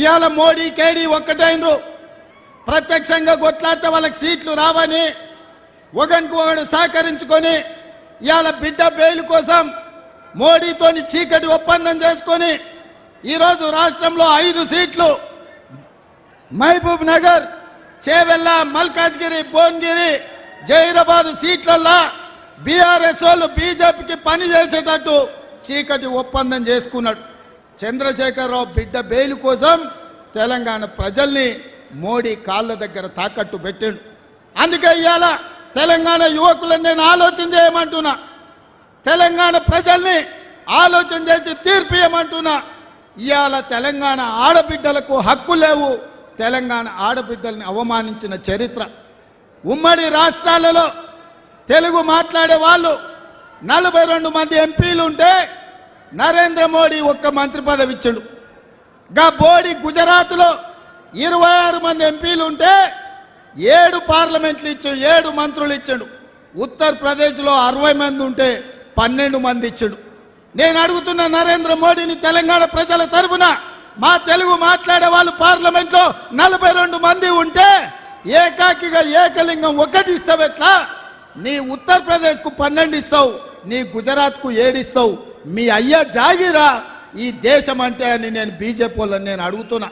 ఇవాళ మోడీ కేడీ ఒక్కటైనరు. ప్రత్యక్షంగా కొట్లాడితే వాళ్ళకి సీట్లు రావని ఒకరికి ఒకడు సహకరించుకొని ఇవాళ బిడ్డ బెయిల్ కోసం మోడీతోని చీకటి ఒప్పందం చేసుకొని ఈరోజు రాష్ట్రంలో 5 సీట్లు మహబూబ్ నగర్, చేవెళ్ళ, మల్కాజ్గిరి, భువనగిరి, జైరాబాద్ సీట్లల్లో బీఆర్ఎస్ వాళ్ళు బీజేపీకి పని చేసేటట్టు చీకటి ఒప్పందం చేసుకున్నాడు. చంద్రశేఖరరావు బిడ్డ బెయిల్ కోసం తెలంగాణ ప్రజల్ని మోడీ కాళ్ళ దగ్గర తాకట్టు పెట్టాడు. అందుకే ఇవాళ తెలంగాణ యువకులను నేను ఆలోచన చేయమంటున్నా, తెలంగాణ ప్రజల్ని ఆలోచన చేసి తీర్పు ఇవ్వమంటున్నా. ఇవాళ తెలంగాణ ఆడబిడ్డలకు హక్కు లేవు. తెలంగాణ ఆడబిడ్డల్ని అవమానించిన చరిత్ర. ఉమ్మడి రాష్ట్రాలలో తెలుగు మాట్లాడే వాళ్ళు 42 మంది ఎంపీలు ఉంటే నరేంద్ర మోడీ ఒక్క మంత్రి పదవి ఇచ్చాడు. గా బోడి గుజరాత్లో 26 మంది ఎంపీలు ఉంటే 7 పార్లమెంట్లు ఇచ్చాడు, 7 మంత్రులు ఇచ్చాడు. ఉత్తరప్రదేశ్లో 60 మంది ఉంటే 12 మంది ఇచ్చాడు. నేను అడుగుతున్న నరేంద్ర మోడీని తెలంగాణ ప్రజల తరఫున, మా తెలుగు మాట్లాడే వాళ్ళు పార్లమెంట్లో 42 మంది ఉంటే ఏకాకిగా ఏకలింగం 1 ఇస్తావు ఎట్లా? నీ ఉత్తరప్రదేశ్కు 12 ఇస్తావు, నీ గుజరాత్కు 7 ఇస్తావు. మీ అయ్యా జాగిరా ఈ దేశం అంటే అని నేను బీజేపీ వాళ్ళని నేను అడుగుతున్నా.